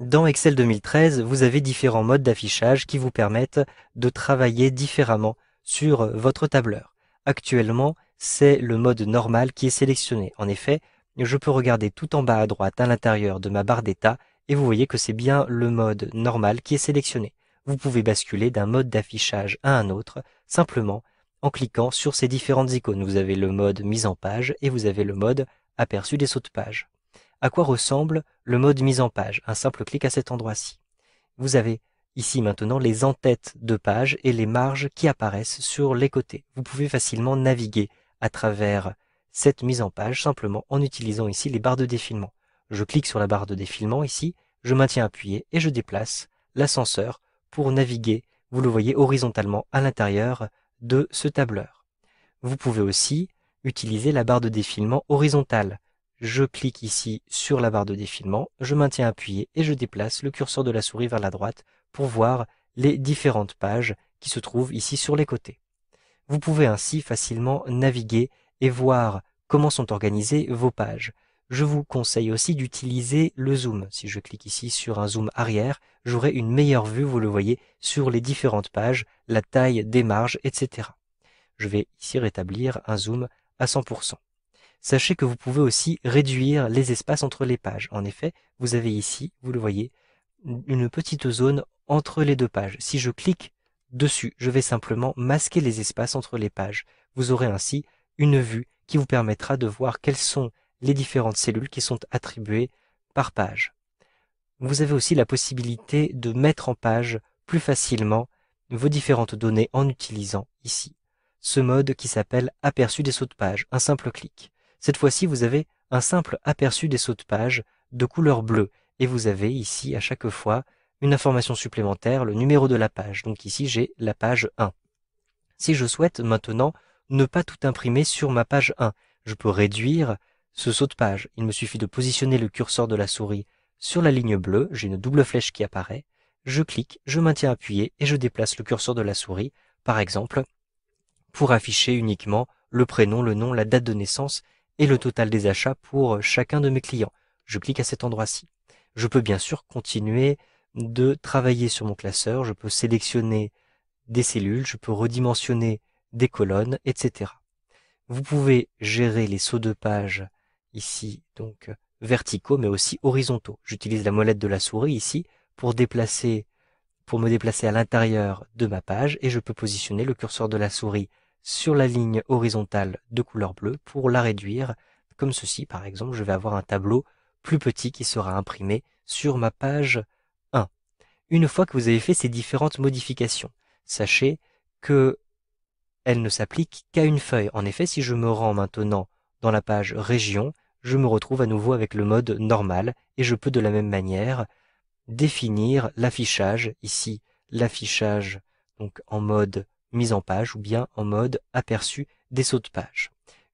Dans Excel 2013, vous avez différents modes d'affichage qui vous permettent de travailler différemment sur votre tableur. Actuellement, c'est le mode normal qui est sélectionné. En effet, je peux regarder tout en bas à droite à l'intérieur de ma barre d'état et vous voyez que c'est bien le mode normal qui est sélectionné. Vous pouvez basculer d'un mode d'affichage à un autre simplement en cliquant sur ces différentes icônes. Vous avez le mode mise en page et vous avez le mode aperçu des sauts de page. À quoi ressemble le mode mise en page? Un simple clic à cet endroit-ci. Vous avez ici maintenant les en-têtes de page et les marges qui apparaissent sur les côtés. Vous pouvez facilement naviguer à travers cette mise en page simplement en utilisant ici les barres de défilement. Je clique sur la barre de défilement ici, je maintiens appuyé et je déplace l'ascenseur pour naviguer, vous le voyez, horizontalement à l'intérieur de ce tableur. Vous pouvez aussi utiliser la barre de défilement horizontale. Je clique ici sur la barre de défilement, je maintiens appuyé et je déplace le curseur de la souris vers la droite pour voir les différentes pages qui se trouvent ici sur les côtés. Vous pouvez ainsi facilement naviguer et voir comment sont organisées vos pages. Je vous conseille aussi d'utiliser le zoom. Si je clique ici sur un zoom arrière, j'aurai une meilleure vue, vous le voyez, sur les différentes pages, la taille des marges, etc. Je vais ici rétablir un zoom à 100%. Sachez que vous pouvez aussi réduire les espaces entre les pages. En effet, vous avez ici, vous le voyez, une petite zone entre les deux pages. Si je clique dessus, je vais simplement masquer les espaces entre les pages. Vous aurez ainsi une vue qui vous permettra de voir quelles sont les différentes cellules qui sont attribuées par page. Vous avez aussi la possibilité de mettre en page plus facilement vos différentes données en utilisant ici ce mode qui s'appelle aperçu des sauts de page, un simple clic. Cette fois-ci, vous avez un simple aperçu des sauts de page de couleur bleue et vous avez ici à chaque fois une information supplémentaire, le numéro de la page. Donc ici, j'ai la page 1. Si je souhaite maintenant ne pas tout imprimer sur ma page 1, je peux réduire ce saut de page. Il me suffit de positionner le curseur de la souris sur la ligne bleue, j'ai une double flèche qui apparaît, je clique, je maintiens appuyé et je déplace le curseur de la souris, par exemple, pour afficher uniquement le prénom, le nom, la date de naissance et le total des achats pour chacun de mes clients. Je clique à cet endroit-ci. Je peux bien sûr continuer de travailler sur mon classeur, je peux sélectionner des cellules, je peux redimensionner des colonnes, etc. Vous pouvez gérer les sauts de page ici, donc verticaux, mais aussi horizontaux. J'utilise la molette de la souris ici pour me déplacer à l'intérieur de ma page et je peux positionner le curseur de la souris sur la ligne horizontale de couleur bleue pour la réduire, comme ceci par exemple, je vais avoir un tableau plus petit qui sera imprimé sur ma page 1. Une fois que vous avez fait ces différentes modifications, sachez que elles ne s'appliquent qu'à une feuille. En effet, si je me rends maintenant dans la page région, je me retrouve à nouveau avec le mode normal et je peux de la même manière définir l'affichage, ici l'affichage donc en mode mise en page ou bien en mode aperçu des sauts de page.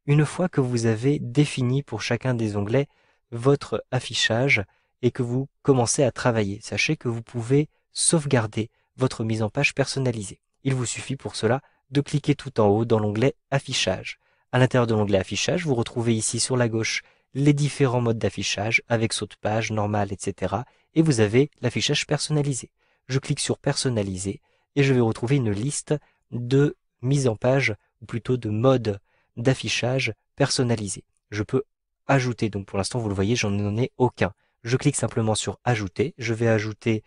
Une fois que vous avez défini pour chacun des onglets votre affichage et que vous commencez à travailler, sachez que vous pouvez sauvegarder votre mise en page personnalisée. Il vous suffit pour cela de cliquer tout en haut dans l'onglet affichage. À l'intérieur de l'onglet affichage, vous retrouvez ici sur la gauche les différents modes d'affichage avec saut de page, normal, etc. Et vous avez l'affichage personnalisé. Je clique sur personnaliser et je vais retrouver une liste de mise en page, ou plutôt de modes d'affichage personnalisé. Je peux ajouter, donc pour l'instant vous le voyez, j'en ai aucun. Je clique simplement sur ajouter, je vais ajouter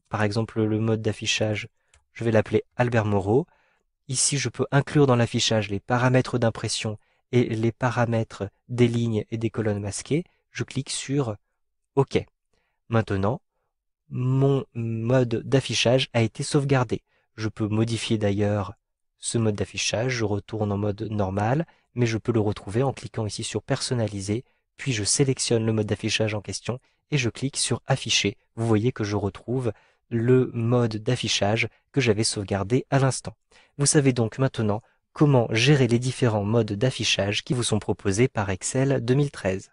par exemple le mode d'affichage, je vais l'appeler Albert Moreau. Ici je peux inclure dans l'affichage les paramètres d'impression et les paramètres des lignes et des colonnes masquées. Je clique sur OK. Maintenant, mon mode d'affichage a été sauvegardé. Je peux modifier d'ailleurs ce mode d'affichage, je retourne en mode normal, mais je peux le retrouver en cliquant ici sur personnaliser, puis je sélectionne le mode d'affichage en question et je clique sur afficher. Vous voyez que je retrouve le mode d'affichage que j'avais sauvegardé à l'instant. Vous savez donc maintenant comment gérer les différents modes d'affichage qui vous sont proposés par Excel 2013.